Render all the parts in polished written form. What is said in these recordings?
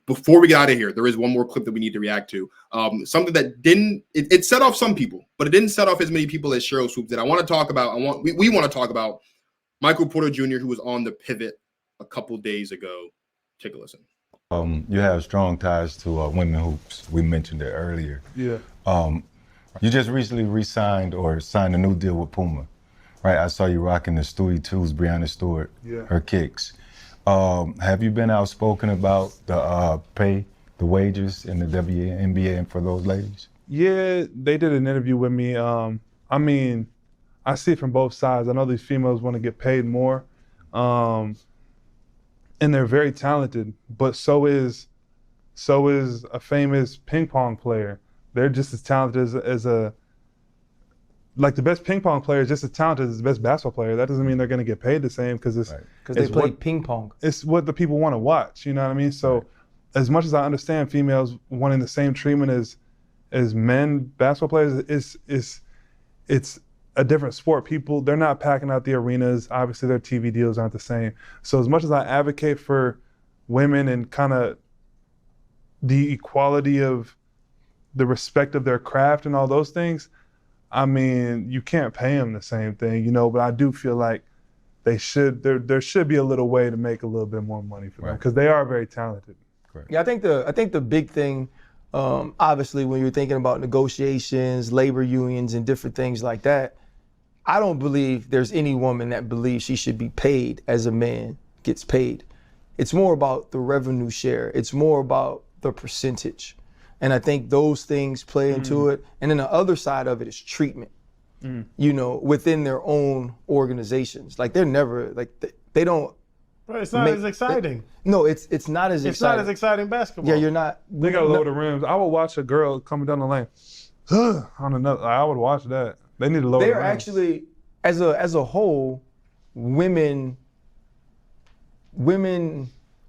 Before we get out of here, there is one more clip that we need to react to. Something that it set off some people, but it didn't set off as many people as Cheryl Swoops did. I want to talk about. We want to talk about Michael Porter Jr., who was on the pivot a couple days ago. Take a listen. You have strong ties to women hoops. We mentioned it earlier. Yeah. You just recently re-signed or signed a new deal with Puma, right? I saw you rocking the Stewie 2's, Breonna Stewart, her kicks. Have you been outspoken about the pay, the wages in the WNBA and for those ladies? Yeah, they did an interview with me. I mean, I see it from both sides. I know these females want to get paid more, and they're very talented. But so is a famous ping pong player. They're just as talented as like the best ping pong player is just as talented as the best basketball player. That doesn't mean they're going to get paid the same because they play ping pong. It's what the people want to watch. You know what I mean? So, as much as I understand females wanting the same treatment as men basketball players, it's a different sport. People, they're not packing out the arenas. Obviously, their TV deals aren't the same. So, as much as I advocate for women and kind of the equality of the respect of their craft and all those things, I mean, you can't pay them the same thing, you know, but I do feel like there should be a little way to make a little bit more money for them because they are very talented. Correct. Yeah, I think the big thing, obviously, when you're thinking about negotiations, labor unions, and different things like that, I don't believe there's any woman that believes she should be paid as a man gets paid. It's more about the revenue share. It's more about the percentage. And I think those things play into it. And then the other side of it is treatment, you know, within their own organizations. Like they're never, like they don't. But it's not as exciting. It's not as exciting. It's not as exciting basketball. Yeah, you're not. They got to lower the rims. I would watch a girl coming down the lane on another. I would watch that. They need to lower the rims. They're actually, as a whole, women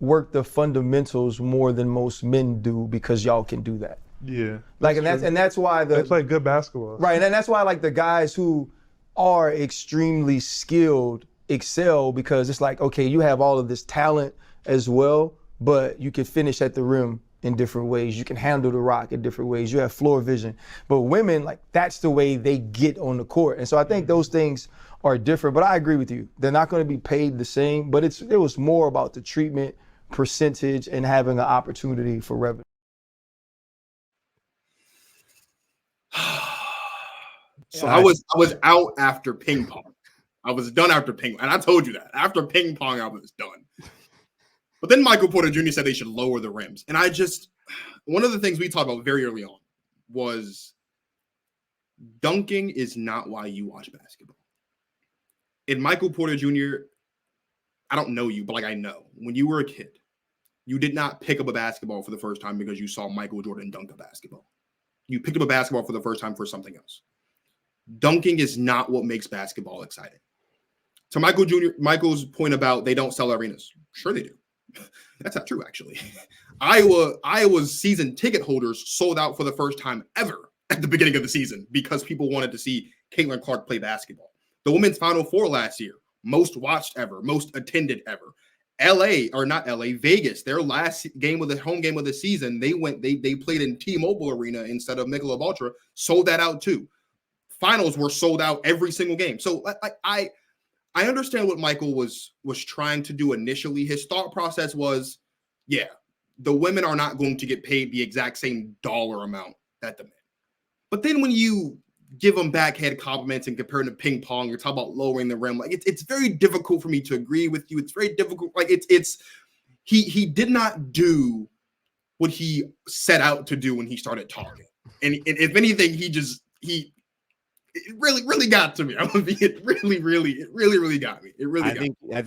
work the fundamentals more than most men do because y'all can do that. Yeah. Like, and that's why they play good basketball. Right, and that's why like the guys who are extremely skilled excel because it's like, okay, you have all of this talent as well, but you can finish at the rim in different ways. You can handle the rock in different ways. You have floor vision. But women, like that's the way they get on the court. And so I think those things are different, but I agree with you. They're not going to be paid the same, but it was more about the treatment, percentage, and having an opportunity for revenue. So I was out after ping pong. I was done after ping pong. And I told you that. After ping pong, I was done. But then Michael Porter Jr. said they should lower the rims. And one of the things we talked about very early on was dunking is not why you watch basketball. And Michael Porter Jr., I don't know you, but like I know, when you were a kid, you did not pick up a basketball for the first time because you saw Michael Jordan dunk a basketball. You picked up a basketball for the first time for something else. Dunking is not what makes basketball exciting. To Michael's point about they don't sell arenas. Sure they do. That's not true, actually. Iowa's season ticket holders sold out for the first time ever at the beginning of the season because people wanted to see Caitlin Clark play basketball. The women's Final Four last year, most watched ever, most attended ever. Vegas, their last game of the home game of the season, they played in T-Mobile Arena instead of Michelob Ultra, sold that out too. Finals were sold out every single game. So I understand what Michael was trying to do initially. His thought process was, yeah, the women are not going to get paid the exact same dollar amount that the men. But then when you give them backhand compliments and compare them to ping pong, you're talking about lowering the rim. Like it's very difficult for me to agree with you. It's very difficult. Like he did not do what he set out to do when he started talking. And if anything, it really got to me. It really got me. It really got me. I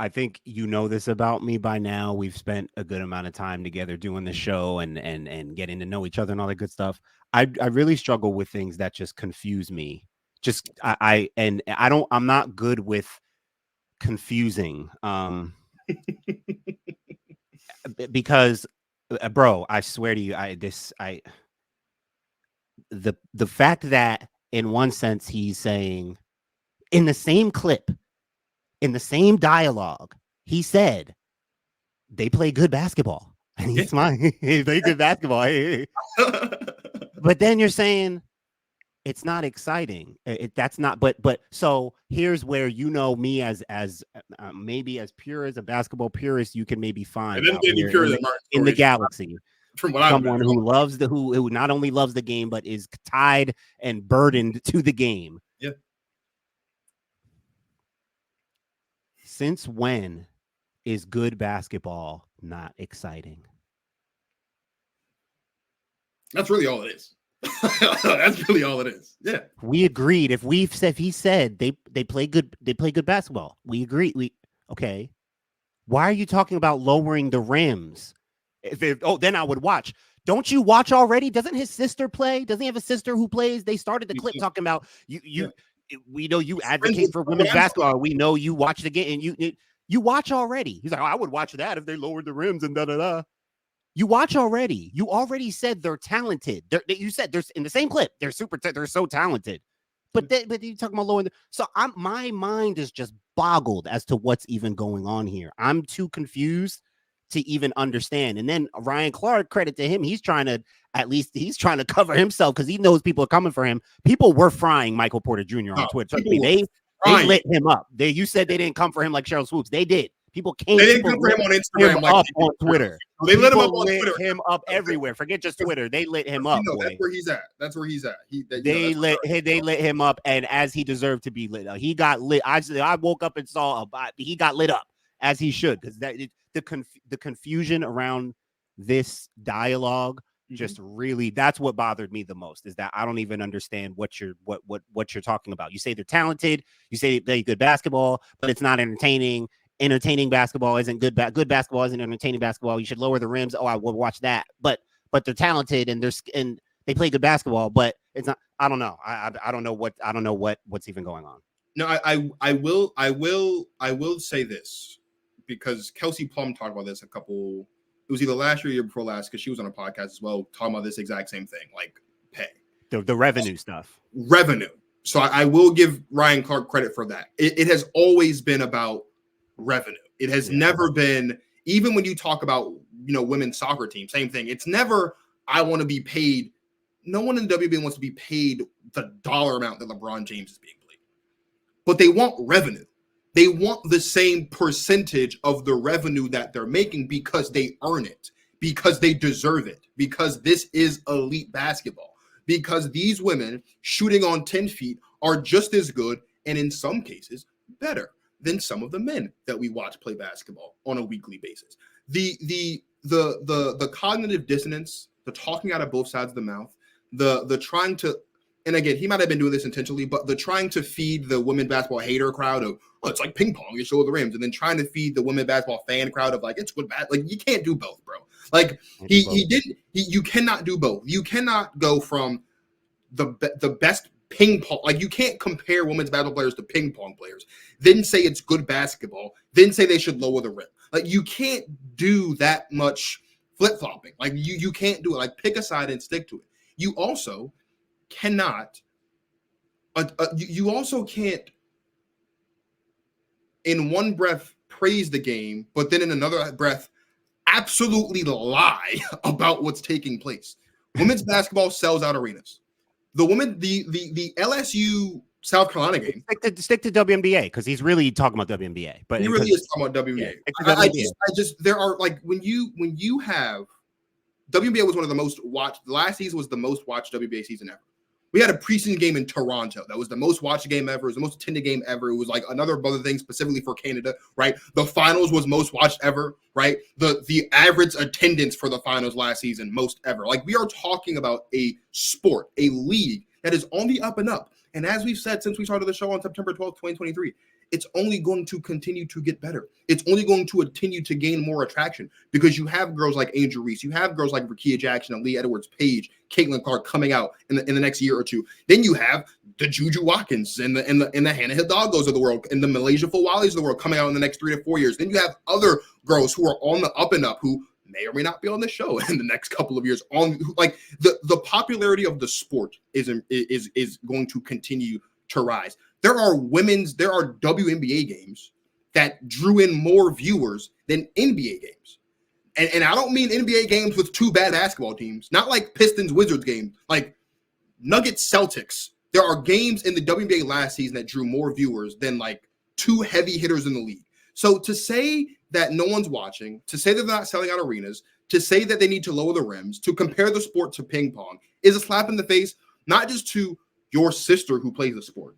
think you know this about me by now. We've spent a good amount of time together doing the show and getting to know each other and all that good stuff. I really struggle with things that just confuse me. I'm not good with confusing. Because bro, I swear to you, the fact that in one sense he's saying in the same clip, in the same dialogue, he said they play good basketball. He's mine. He played good basketball. But then you're saying it's not exciting. That's not. But so here's where me as maybe as pure as a basketball purist you can maybe find out here in the galaxy. From what Someone who loves who not only loves the game but is tied and burdened to the game. Yeah. Since when is good basketball not exciting? That's really all it is. That's really all it is. Yeah. We agreed. If he said they play good basketball, we agreed. Okay. Why are you talking about lowering the rims? Then I would watch. Don't you watch already? Doesn't his sister play? Doesn't he have a sister who plays? They started the clip talking about you. We know you advocate for women's basketball. We know you watch the game and you watch already. He's like, I would watch that if they lowered the rims and da da da. You watch already. You already said they're talented. You said there's in the same clip. They're so talented. But you talking about lowering. So my mind is just boggled as to what's even going on here. I'm too confused to even understand. And then Ryan Clark, credit to him, he's trying to cover himself because he knows people are coming for him. People were frying Michael Porter Jr. on Twitter. They lit him up. You said they didn't come for him like Cheryl Swoops. They did. People came. They didn't come for him on Instagram, up on Twitter. They lit him up on Twitter. Him up everywhere. Forget just Twitter. They lit him up. That's where he's at. That's where he's at. They lit him up, and as he deserved to be lit up, he got lit. I woke up and saw he got lit up as he should, because the confusion around this dialogue just really, that's what bothered me the most, is that I don't even understand what you're talking about. You say they're talented, you say they play good basketball, but it's not entertaining. Entertaining basketball isn't good. Good basketball isn't entertaining basketball. You should lower the rims. Oh, I will watch that. But they're talented and they play good basketball, but it's not. I don't know. I don't know what's even going on. No, I will say this, because Kelsey Plum talked about this it was either last year or year before last, because she was on a podcast as well talking about this exact same thing, like pay. The revenue stuff. Revenue. So I will give Ryan Clark credit for that. It has always been about revenue. It has never been, even when you talk about, women's soccer team, same thing. It's never, I want to be paid. No one in the WNBA wants to be paid the dollar amount that LeBron James is being paid, but they want revenue. They want the same percentage of the revenue that they're making because they earn it, because they deserve it, because this is elite basketball, because these women shooting on 10 feet are just as good, and in some cases better than some of the men that we watch play basketball on a weekly basis. The cognitive dissonance, the talking out of both sides of the mouth, the trying to, and again, he might have been doing this intentionally, but the trying to feed the women basketball hater crowd of, it's like ping pong, you show the rims, and then trying to feed the women basketball fan crowd of like, it's good bad. Like, you can't do both, bro. Like you cannot do both. You cannot go from the best ping pong, like you can't compare women's basketball players to ping pong players, then say it's good basketball, then say they should lower the rim. Like, you can't do that much flip-flopping. Like, you can't do it. Like, pick a side and stick to it. You also cannot you also can't in one breath praise the game, but then in another breath absolutely lie about what's taking place. Women's basketball sells out arenas. The LSU South Carolina game. Stick to WNBA, because he's really talking about WNBA. But he really is talking about WNBA. Yeah, there are, like, when you have, WNBA was one of the most watched. Last season was the most watched WNBA season ever. We had a preseason game in Toronto that was the most watched game ever. It was the most attended game ever. It was like another other thing specifically for Canada, right? The finals was most watched ever, right? The average attendance for the finals last season, most ever. Like, we are talking about a sport, a league that is on the up and up. And as we've said since we started the show on September 12th, 2023, it's only going to continue to get better. It's only going to continue to gain more attraction, because you have girls like Angel Reese, you have girls like Rakia Jackson and Lee Edwards-Page, Caitlin Clark coming out in the next year or two. Then you have the Juju Watkins and the Hannah Hidalgos of the world and the Malaysia Fawali's of the world coming out in the next 3 to 4 years. Then you have other girls who are on the up and up who may or may not be on the show in the next couple of years. Like, the popularity of the sport is going to continue to rise. There are WNBA games that drew in more viewers than NBA games. And I don't mean NBA games with 2 bad basketball teams, not like Pistons Wizards game, like Nuggets Celtics. There are games in the WNBA last season that drew more viewers than like 2 heavy hitters in the league. So to say that no one's watching, to say that they're not selling out arenas, to say that they need to lower the rims, to compare the sport to ping pong is a slap in the face, not just to your sister who plays the sport,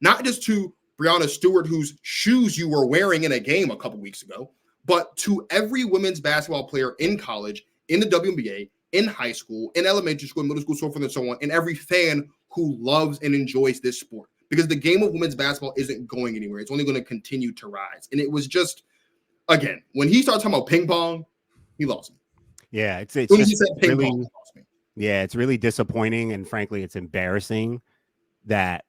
not just to Breonna Stewart, whose shoes you were wearing in a game a couple weeks ago, but to every women's basketball player in college, in the WNBA, in high school, in elementary school, middle school, so forth and so on, and every fan who loves and enjoys this sport. Because the game of women's basketball isn't going anywhere. It's only going to continue to rise. And it was just, again, when he started talking about ping pong, he lost me. Yeah, it's When just he said ping really, pong, he lost me. yeah, it's really disappointing, and frankly, it's embarrassing that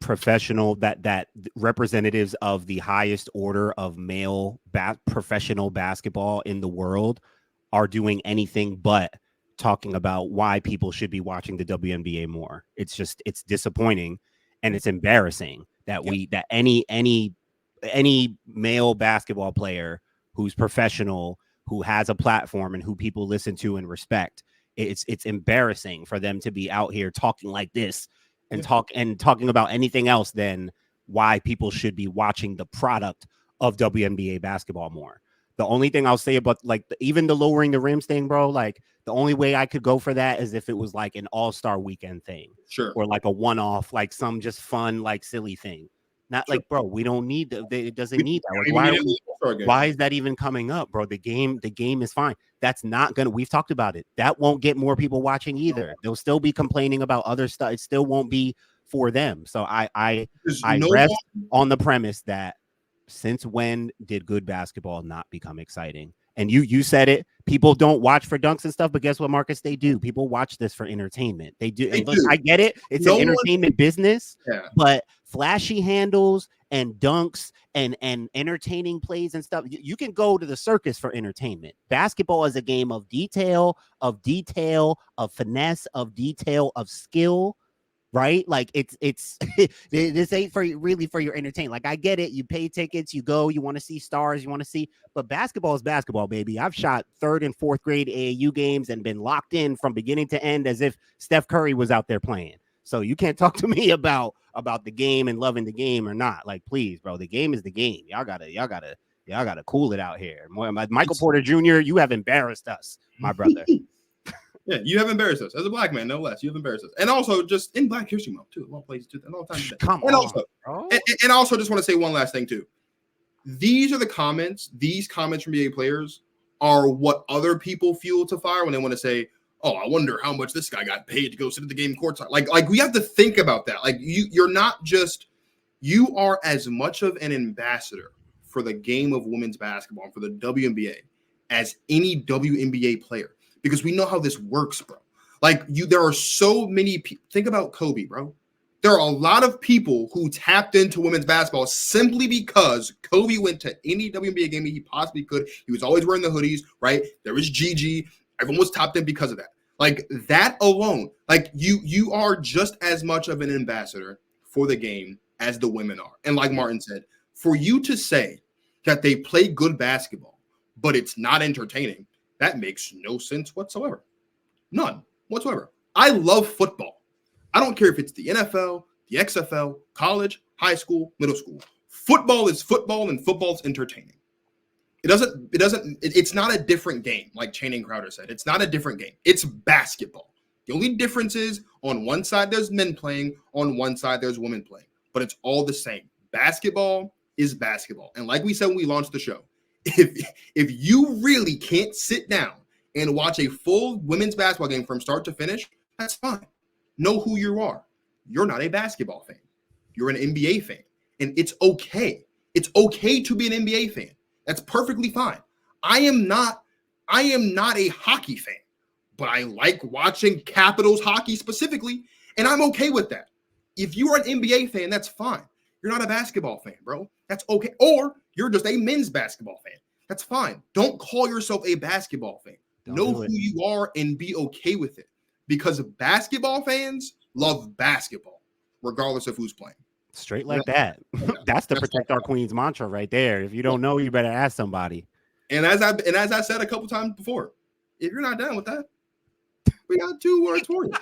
that representatives of the highest order of male professional basketball in the world are doing anything but talking about why people should be watching the WNBA more. It's disappointing, and it's embarrassing that that any male basketball player who's professional, who has a platform, and who people listen to and respect, it's embarrassing for them to be out here talking like this and talking about anything else than why people should be watching the product of WNBA basketball more. The only thing I'll say about like even the lowering the rims thing, bro, like the only way I could go for that is if it was like an all-star weekend thing, Sure, or like a one-off, like some just fun, like silly thing. Not like, bro, we don't need it doesn't need that. Like, why is that even coming up, bro? The game is fine. That's not gonna. We've talked about it. That won't get more people watching either. They'll still be complaining about other stuff. It still won't be for them. So I rest on the premise that since when did good basketball not become exciting? And you said it. People don't watch for dunks and stuff, but guess what, Marcus? They do. People watch this for entertainment. They do. And look, I get it. It's an entertainment business, but flashy handles and dunks and entertaining plays and stuff. You can go to the circus for entertainment. Basketball is a game of detail, of finesse, of detail, of skill. Right? Like it's this ain't really for your entertainment. Like I get it. You pay tickets, you go, you want to see stars, you want to see, but basketball is basketball, baby. I've shot 3rd and 4th grade AAU games and been locked in from beginning to end as if Steph Curry was out there playing. So you can't talk to me about the game and loving the game or not. Like, please, bro, the game is the game. Y'all gotta cool it out here. Michael Porter Jr., you have embarrassed us, my brother. Yeah, you have embarrassed us as a black man, no less. You have embarrassed us, and also just in Black History Month too. A lot of places too. A lot of times. Come and on, also, bro. And also, just want to say one last thing too. These are the comments. These comments from NBA players are what other people fuel to fire when they want to say, "Oh, I wonder how much this guy got paid to go sit at the game courtside." Like we have to think about that. Like you're not just you are as much of an ambassador for the game of women's basketball and for the WNBA as any WNBA player. Because we know how this works, bro. Like there are so many people. Think about Kobe, bro. There are a lot of people who tapped into women's basketball simply because Kobe went to any WNBA game he possibly could. He was always wearing the hoodies, right? There was Gigi. Everyone was tapped in because of that. Like that alone, like you are just as much of an ambassador for the game as the women are. And like Martin said, for you to say that they play good basketball, but it's not entertaining, that makes no sense whatsoever. None whatsoever. I love football. I don't care if it's the NFL, the XFL, college, high school, middle school. Football is football and football's entertaining. It's not a different game, like Channing Crowder said. It's not a different game. It's basketball. The only difference is on one side there's men playing, on one side there's women playing, but it's all the same. Basketball is basketball. And like we said when we launched the show, if you really can't sit down and watch a full women's basketball game from start to finish, that's fine. Know who you are. You're not a basketball fan. You're an NBA fan. And it's okay. It's okay to be an NBA fan. That's perfectly fine. I am not a hockey fan, but I like watching Capitals hockey specifically, and I'm okay with that. If you are an NBA fan, that's fine. You're not a basketball fan, bro. That's okay. Or you're just a men's basketball fan. That's fine. Don't call yourself a basketball fan. Know who you are and be okay with it. Because basketball fans love basketball, regardless of who's playing. Straight like that. That's the protect our queens mantra right there. If you don't know, you better ask somebody. And as I said a couple times before, if you're not down with that, we got 2 words for you.